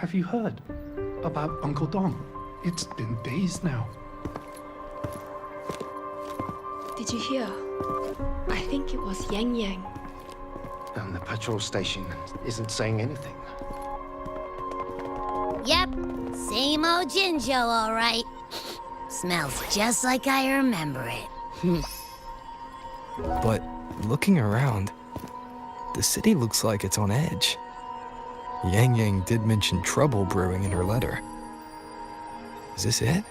Have you heard about Uncle Dong? It's been days now. Did you hear? I think it was Yang Yang. And the patrol station isn't saying anything. Yep, same old Jinzhou, all right. Smells just like I remember it. But looking around, the city looks like it's on edge. Yang Yang did mention trouble brewing in her letter. Is this it?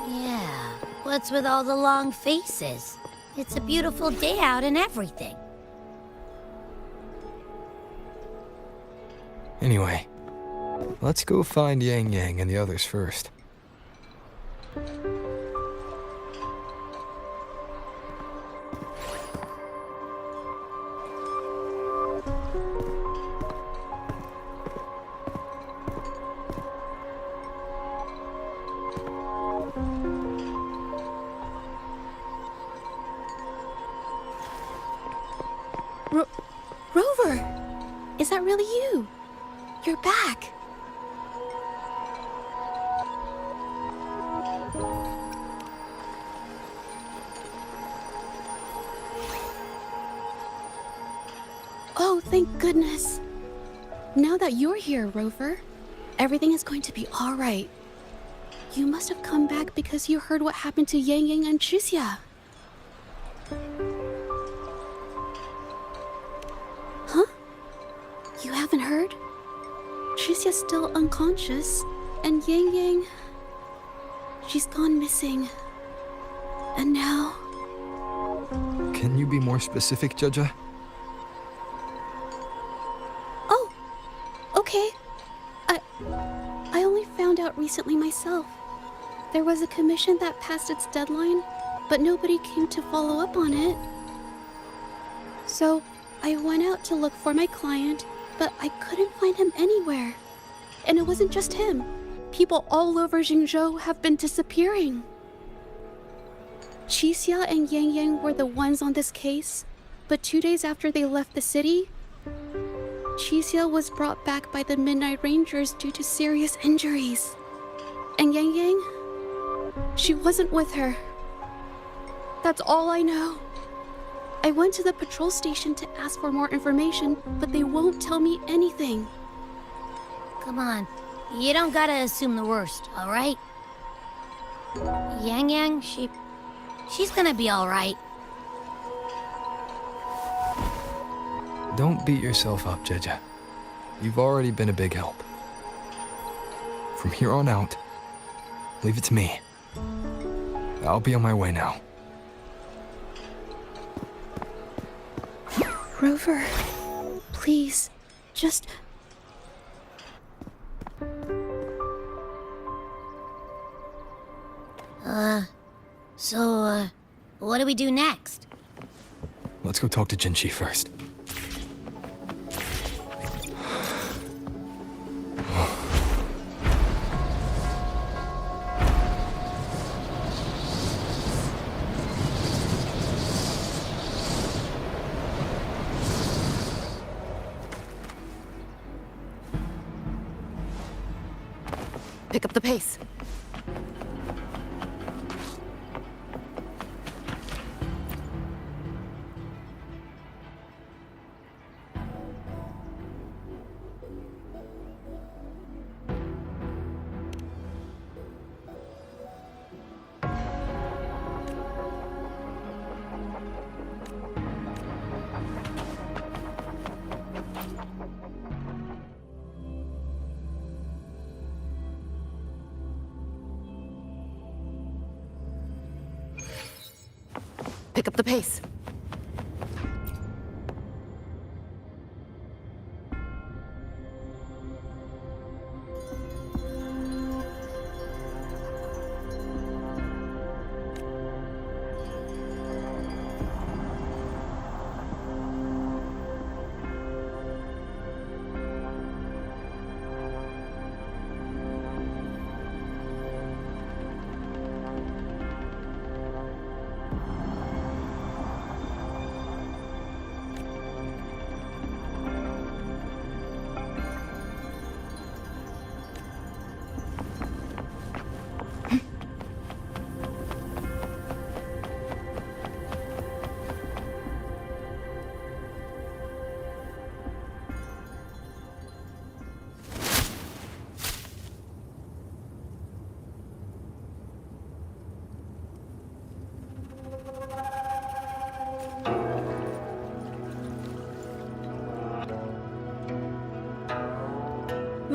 Yeah, what's with all the long faces? It's a beautiful day out and everything. Anyway, let's go find Yang Yang and the others first. Rover! Is that really you? You're back! Oh, thank goodness. Now that you're here, Rover, everything is going to be all right. You must have come back because you heard what happened to Yang Yang and Chixia. Huh? You haven't heard? Chixia's still unconscious, and Yang Yang... she's gone missing. And now... Can you be more specific, Jaja? Oh, okay. I only found out recently myself. There was a commission that passed its deadline, but nobody came to follow up on it. So, I went out to look for my client, but I couldn't find him anywhere. And it wasn't just him. People all over Jingzhou have been disappearing. Chixia and Yang Yang were the ones on this case, but 2 days after they left the city, Chixia was brought back by the Midnight Rangers due to serious injuries. And Yang Yang, she wasn't with her. That's all I know. I went to the patrol station to ask for more information, but they won't tell me anything. Come on, you don't gotta assume the worst, all right? Yang Yang, she's gonna be all right. Don't beat yourself up, Jaja. You've already been a big help. From here on out, leave it to me. I'll be on my way now. Rover, please, just... So, what do we do next? Let's go talk to Jinchi first. Pick up the pace. Pick up the pace.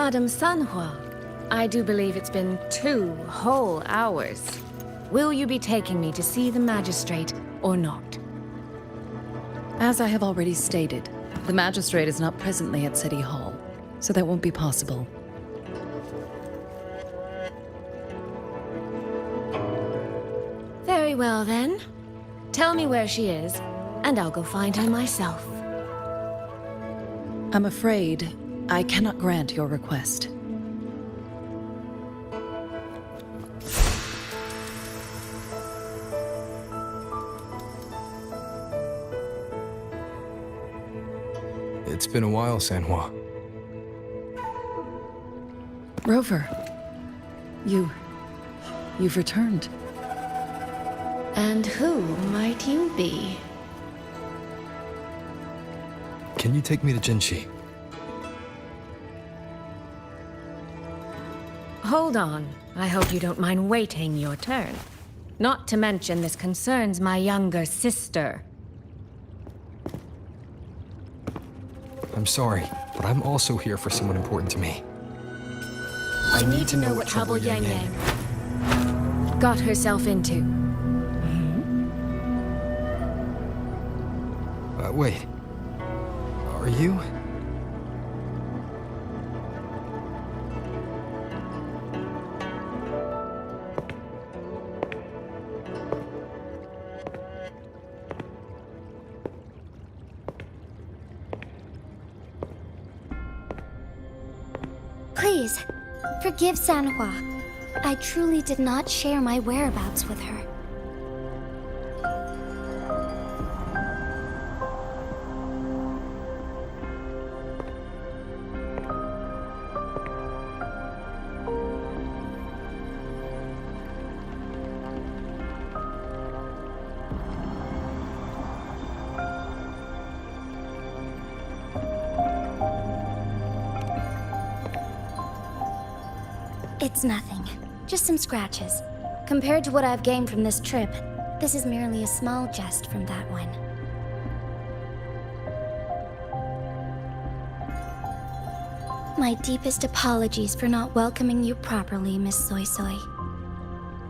Madame Sanhua, I do believe it's been 2 whole hours. Will you be taking me to see the magistrate or not? As I have already stated, the magistrate is not presently at City Hall, so that won't be possible. Very well then. Tell me where she is, and I'll go find her myself. I'm afraid I cannot grant your request. It's been a while, Sanhua. Rover, you've returned. And who might you be? Can you take me to Jinshi? Hold on. I hope you don't mind waiting your turn. Not to mention this concerns my younger sister. I'm sorry, but I'm also here for someone important to me. I need to know what trouble Yang Yang got herself into. Wait. Are you? Please, forgive Sanhua. I truly did not share my whereabouts with her. It's nothing. Just some scratches. Compared to what I've gained from this trip, this is merely a small jest from that one. My deepest apologies for not welcoming you properly, Miss Soy Soy.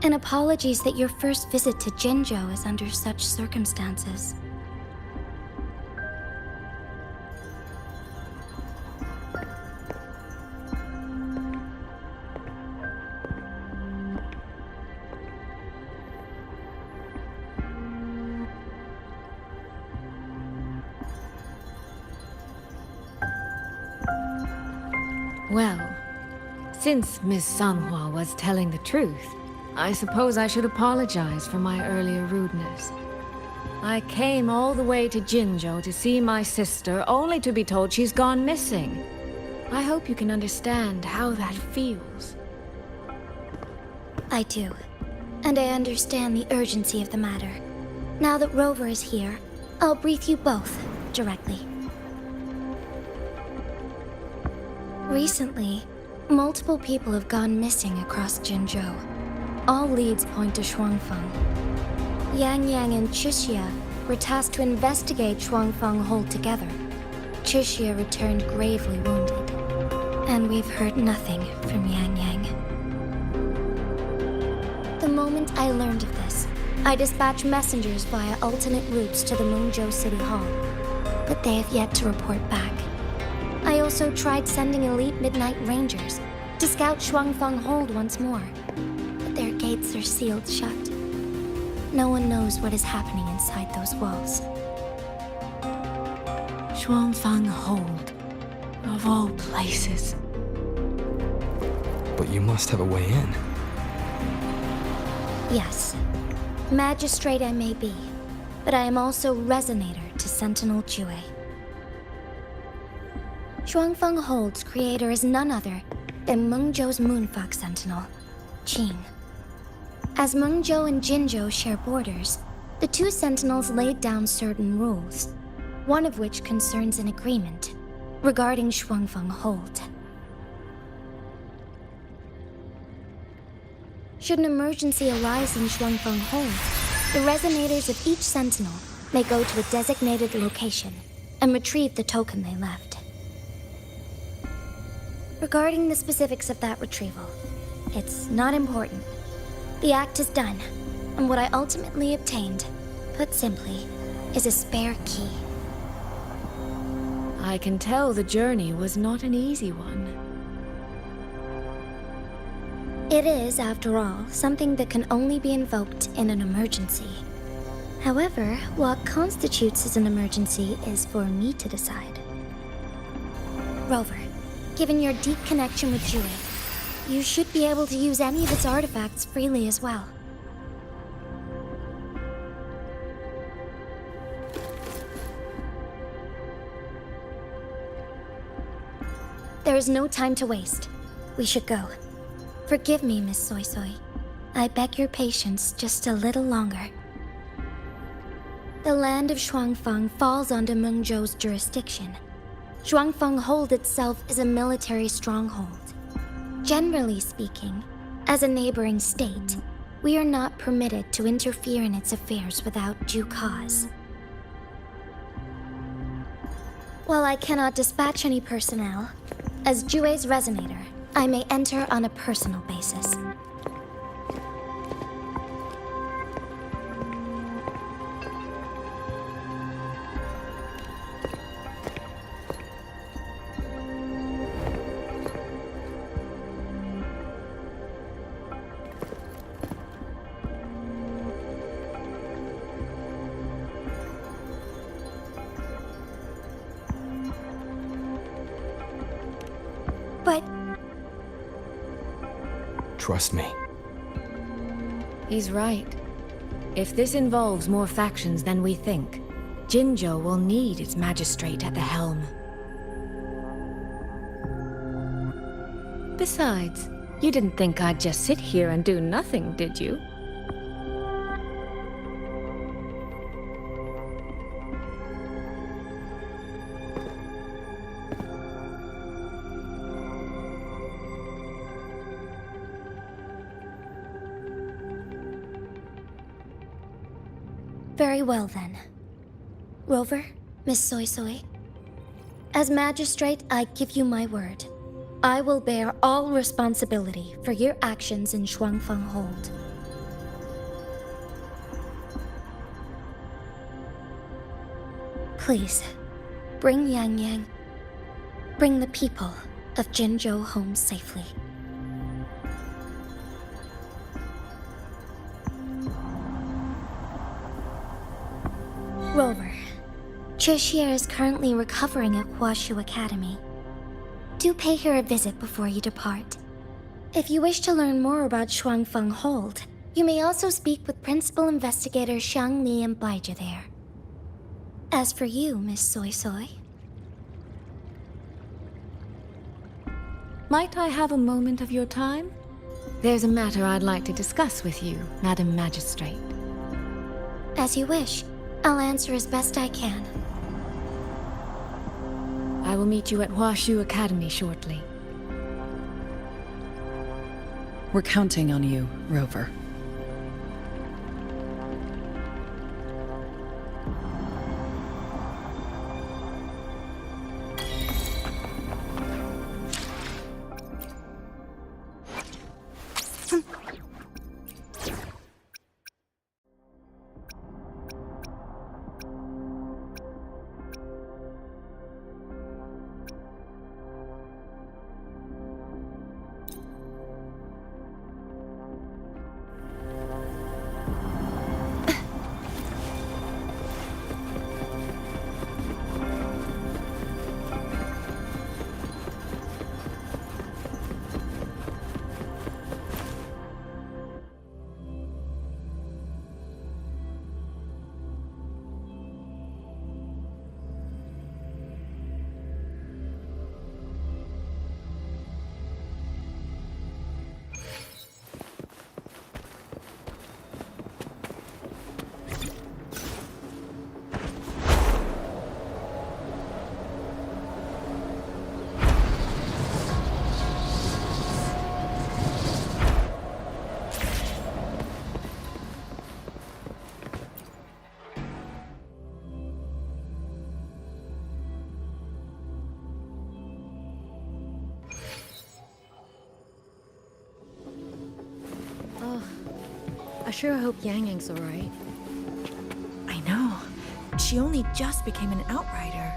And apologies that your first visit to Jinzhou is under such circumstances. Well, since Miss Sanhua was telling the truth, I suppose I should apologize for my earlier rudeness. I came all the way to Jinzhou to see my sister, only to be told she's gone missing. I hope you can understand how that feels. I do. And I understand the urgency of the matter. Now that Rover is here, I'll brief you both directly. Recently, multiple people have gone missing across Jinzhou. All leads point to Shuangfeng. Yang Yang and Chixia were tasked to investigate Shuangfeng Hold together. Chixia returned gravely wounded, and we've heard nothing from Yang Yang. The moment I learned of this, I dispatched messengers via alternate routes to the Mengzhou City Hall, but they have yet to report back. I also tried sending elite Midnight Rangers to scout Shuangfeng Hold once more, but their gates are sealed shut. No one knows what is happening inside those walls. Shuangfeng Hold, of all places. But you must have a way in. Yes. Magistrate I may be, but I am also Resonator to Sentinel Jue. Shuangfeng Hold's creator is none other than Mengzhou's Moonfox Sentinel, Qing. As Mengzhou and Jinzhou share borders, the two Sentinels laid down certain rules, one of which concerns an agreement regarding Shuangfeng Hold. Should an emergency arise in Shuangfeng Hold, the resonators of each Sentinel may go to a designated location and retrieve the token they left. Regarding the specifics of that retrieval, it's not important. The act is done, and what I ultimately obtained, put simply, is a spare key. I can tell the journey was not an easy one. It is, after all, something that can only be invoked in an emergency. However, what constitutes as an emergency is for me to decide. Rover, given your deep connection with Jue, you should be able to use any of its artifacts freely as well. There is no time to waste. We should go. Forgive me, Miss Soy Soy. I beg your patience just a little longer. The land of Huanglong falls under Mengzhou's jurisdiction. Huanglong Hold itself is a military stronghold. Generally speaking, as a neighboring state, we are not permitted to interfere in its affairs without due cause. While I cannot dispatch any personnel, as Jue's resonator, I may enter on a personal basis. But Trust me. He's right. If this involves more factions than we think, Jinzhou will need its magistrate at the helm. Besides, you didn't think I'd just sit here and do nothing, did you? very well then. Rover, Miss Soy Soy. As magistrate, I give you my word. I will bear all responsibility for your actions in Huanglong Hold. Please, bring Yang Yang. Bring the people of Jinzhou home safely. Rover, Cheshire is currently recovering at Huashu Academy. Do pay her a visit before you depart. If you wish to learn more about Huanglong Hold, you may also speak with Principal Investigator Xiang Li and Baija there. As for you, Miss Soy Soy... Might I have a moment of your time? There's a matter I'd like to discuss with you, Madam Magistrate. As you wish. I'll answer as best I can. I will meet you at Huashu Academy shortly. We're counting on you, Rover. I sure hope Yang Yang's alright. I know. She only just became an outrider.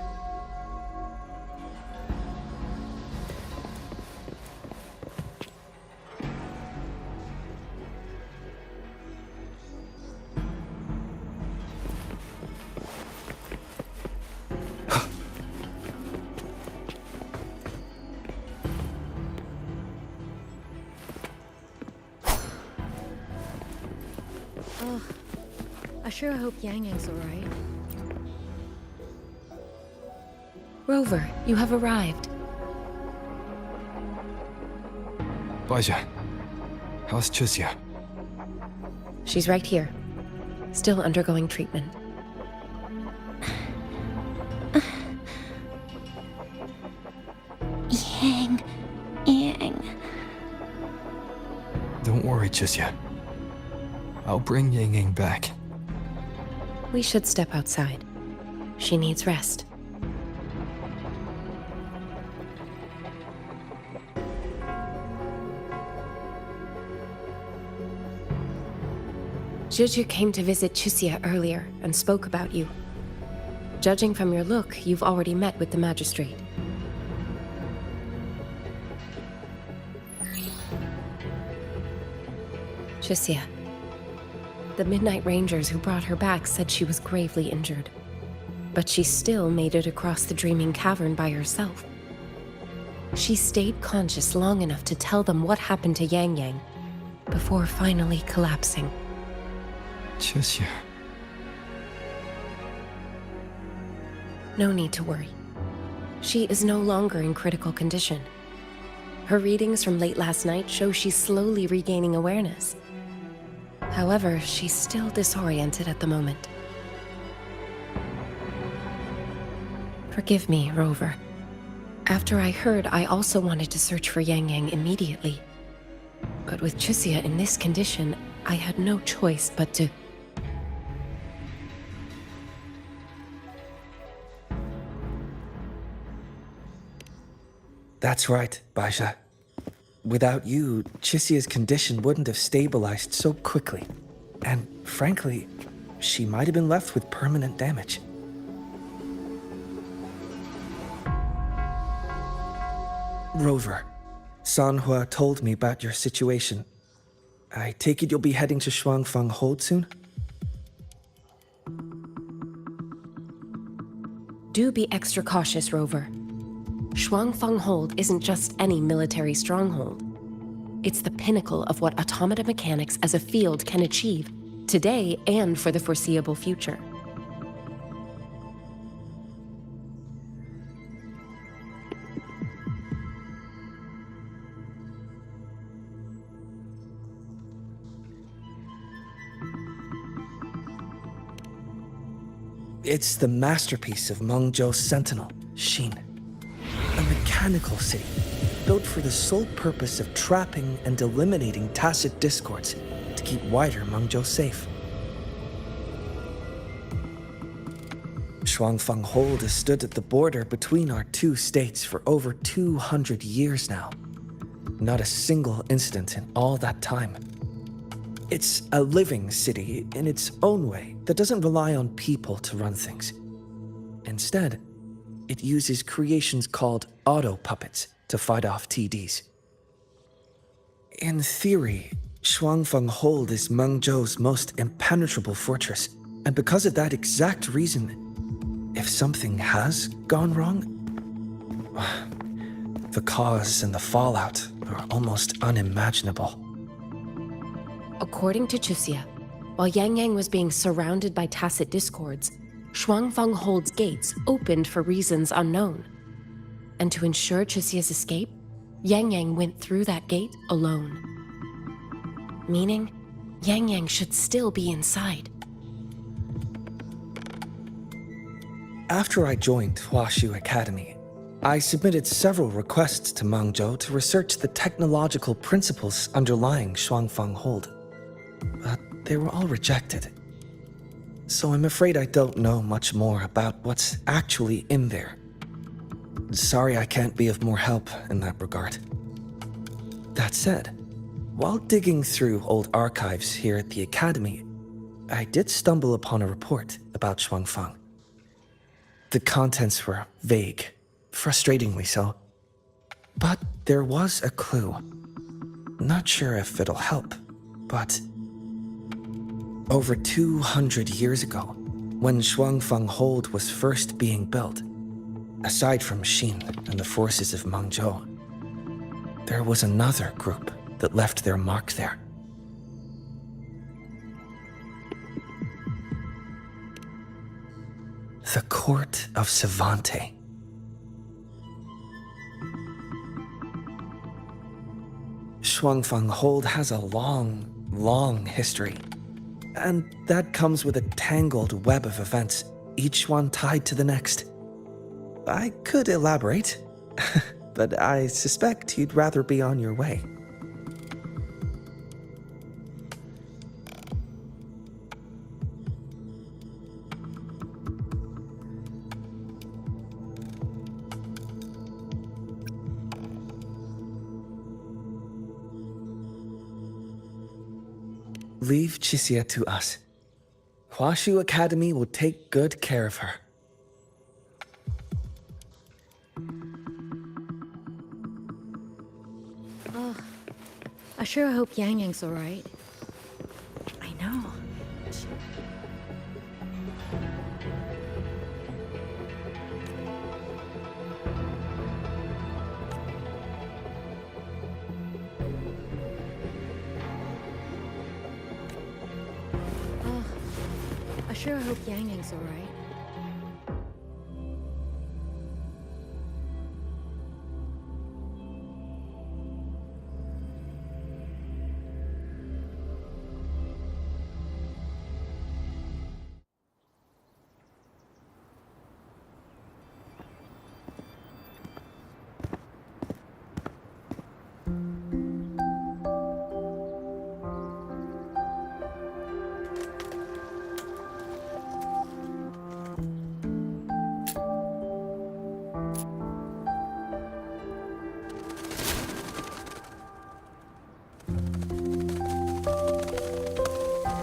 Oh, I sure hope Yang Yang's alright. Rover, you have arrived. Baja, how's Chusia? She's right here, still undergoing treatment. Yang. Don't worry, Chusia. I'll bring Yang Yang back. We should step outside. She needs rest. Juju came to visit Chusia earlier and spoke about you. Judging from your look, you've already met with the magistrate. Chusia. The Midnight Rangers who brought her back said she was gravely injured. But she still made it across the Dreaming Cavern by herself. She stayed conscious long enough to tell them what happened to Yang Yang, before finally collapsing. Chusia. No need to worry. She is no longer in critical condition. Her readings from late last night show she's slowly regaining awareness. However, she's still disoriented at the moment. Forgive me, Rover. After I heard, I also wanted to search for Yang Yang immediately. But with Chusia in this condition, I had no choice but to... That's right, Baja. Without you, Chusia's condition wouldn't have stabilized so quickly. And frankly, she might have been left with permanent damage. Rover, Sanhua told me about your situation. I take it you'll be heading to Huanglong Hold soon? Do be extra cautious, Rover. Huanglong Hold isn't just any military stronghold. It's the pinnacle of what automata mechanics as a field can achieve, today and for the foreseeable future. It's the masterpiece of Mengzhou's Sentinel, Xin. A mechanical city, built for the sole purpose of trapping and eliminating tacit discords to keep wider Mengzhou safe. Huanglong Hold has stood at the border between our two states for over 200 years now. Not a single incident in all that time. It's a living city in its own way that doesn't rely on people to run things. Instead, it uses creations called auto-puppets to fight off TDs. In theory, Huanglong Hold is Mengzhou's most impenetrable fortress, and because of that exact reason, if something has gone wrong, the cause and the fallout are almost unimaginable. According to Chusia, while Yang Yang was being surrounded by tacit discords, Huanglong Hold's gates opened for reasons unknown. And to ensure Chusia's escape, Yang Yang went through that gate alone. Meaning, Yang Yang should still be inside. After I joined Huashu Academy, I submitted several requests to Mengzhou to research the technological principles underlying Huanglong Hold. But they were all rejected. So I'm afraid I don't know much more about what's actually in there. Sorry I can't be of more help in that regard. That said, While digging through old archives here at the Academy, I did stumble upon a report about Shuangfang. The contents were vague, frustratingly so. But there was a clue. Not sure if it'll help, but over 200 years ago, when Shuangfang Hold was first being built, aside from Xin and the forces of Mengzhou, there was another group that left their mark there. The Court of Savante. Shuangfang Hold has a long history. And that comes with a tangled web of events, each one tied to the next. I could elaborate, but I suspect you'd rather be on your way. Leave Chixia to us. Huashu Academy will take good care of her. Oh, I sure hope Yang Yang's alright. I know. I sure hope Yang Yang's alright.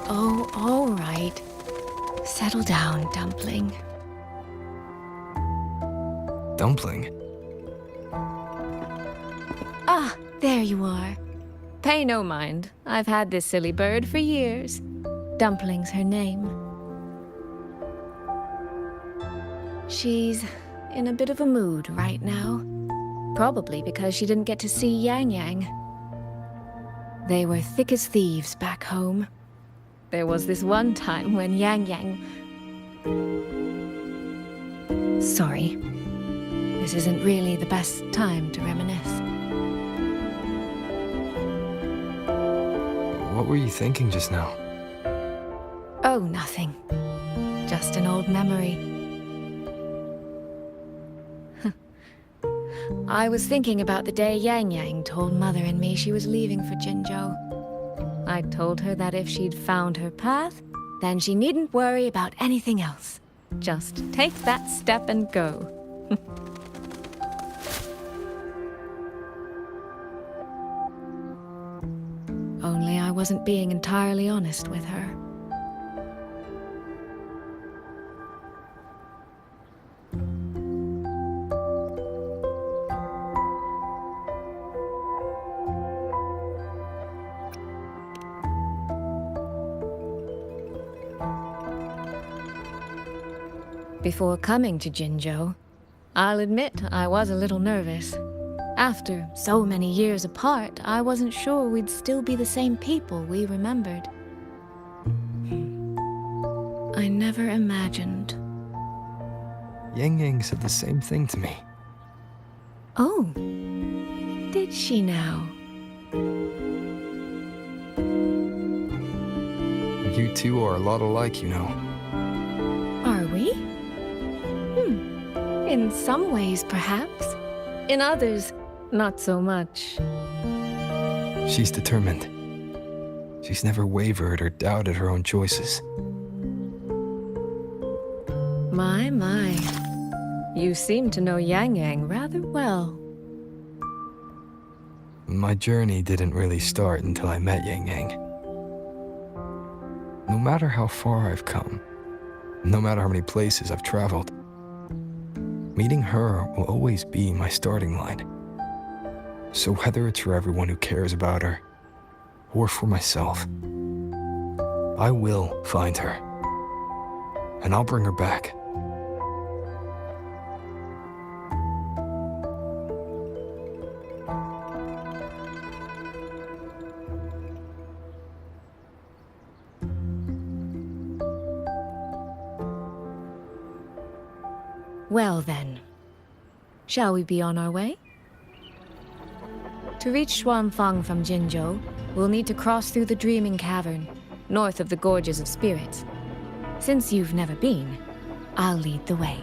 Oh, all right. Settle down, Dumpling. Dumpling? Ah, there you are. Pay no mind. I've had this silly bird for years. Dumpling's her name. She's in a bit of a mood right now. Probably because she didn't get to see Yang Yang. They were thick as thieves back home. There was this one time when Yang Yang... Sorry. This isn't really the best time to reminisce. What were you thinking just now? Oh, nothing. Just an old memory. I was thinking about the day Yang Yang told Mother and me she was leaving for Jinzhou. I told her that if she'd found her path, then she needn't worry about anything else. Just take that step and go. Only I wasn't being entirely honest with her. Before coming to Jinzhou, I'll admit I was a little nervous. After so many years apart, I wasn't sure we'd still be the same people we remembered. I never imagined. Yang Yang said the same thing to me. Oh, did she now? You two are a lot alike, you know. Are we? In some ways, perhaps. In others, not so much. She's determined. She's never wavered or doubted her own choices. My. You seem to know Yang Yang rather well. My journey didn't really start until I met Yang Yang. No matter how far I've come, no matter how many places I've traveled, meeting her will always be my starting line. So whether it's for everyone who cares about her, or for myself, I will find her, and I'll bring her back. Well then, shall we be on our way? To reach Xuanfang from Jinzhou, we'll need to cross through the Dreaming Cavern, north of the Gorges of Spirits. Since you've never been, I'll lead the way.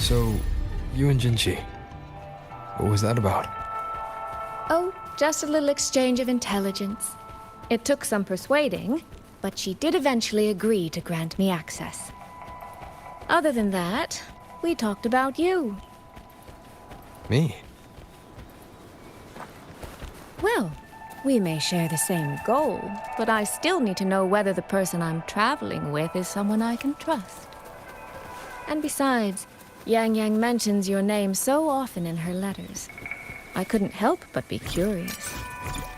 So, you and Jinchi, what was that about? Oh, just a little exchange of intelligence. It took some persuading, but she did eventually agree to grant me access. Other than that, we talked about you. Me? Well, we may share the same goal, but I still need to know whether the person I'm traveling with is someone I can trust. And besides, Yang Yang mentions your name so often in her letters. I couldn't help but be curious.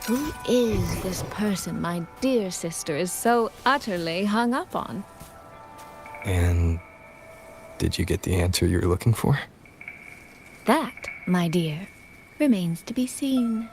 Who is this person my dear sister is so utterly hung up on? And did you get the answer you were looking for? That, my dear, remains to be seen.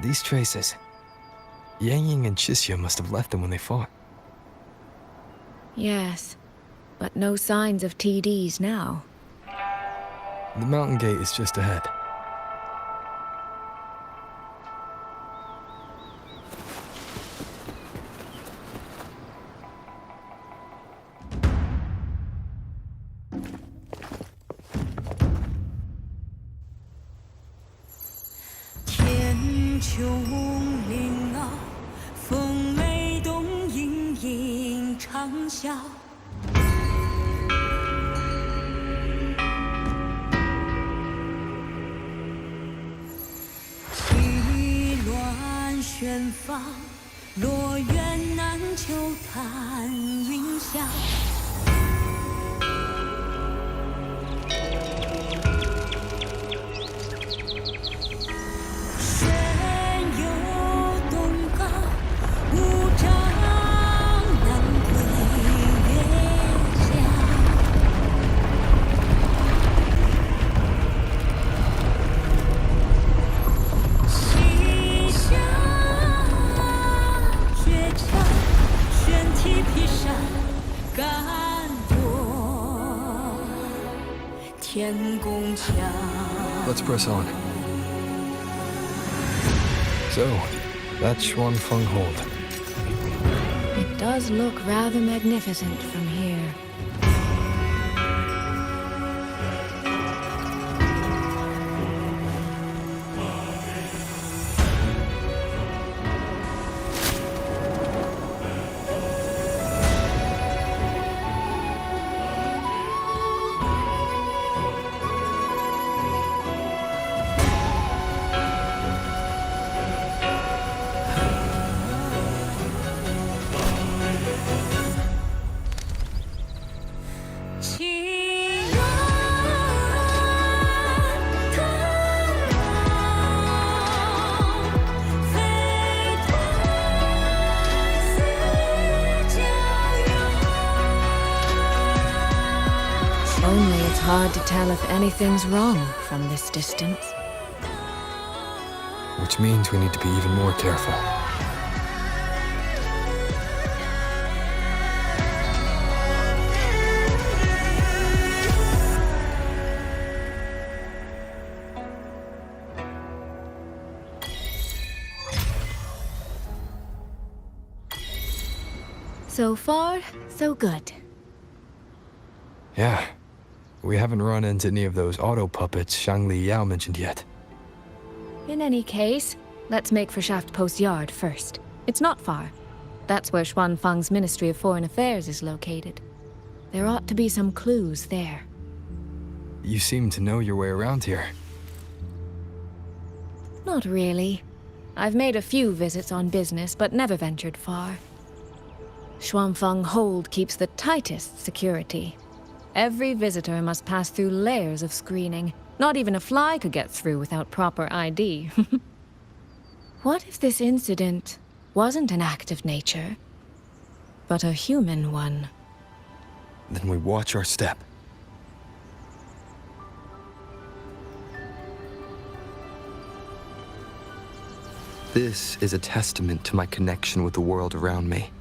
These traces. Yang Yang and Chisya must have left them when they fought. Yes, but no signs of TDs now. The mountain gate is just ahead. Let's press on. So, that's Huanglong Hold. It does look rather magnificent from here. Only it's hard to tell if anything's wrong from this distance. Which means we need to be even more careful. So far, so good. Yeah. We haven't run into any of those auto puppets Shangli Yao mentioned yet. In any case, let's make for Shaft Post Yard first. It's not far. That's where Xuanfang's Ministry of Foreign Affairs is located. There ought to be some clues there. You seem to know your way around here. Not really. I've made a few visits on business, but never ventured far. Xuanfang Hold keeps the tightest security. Every visitor must pass through layers of screening. Not even a fly could get through without proper ID. What if this incident wasn't an act of nature, but a human one? Then we watch our step. This is a testament to my connection with the world around me.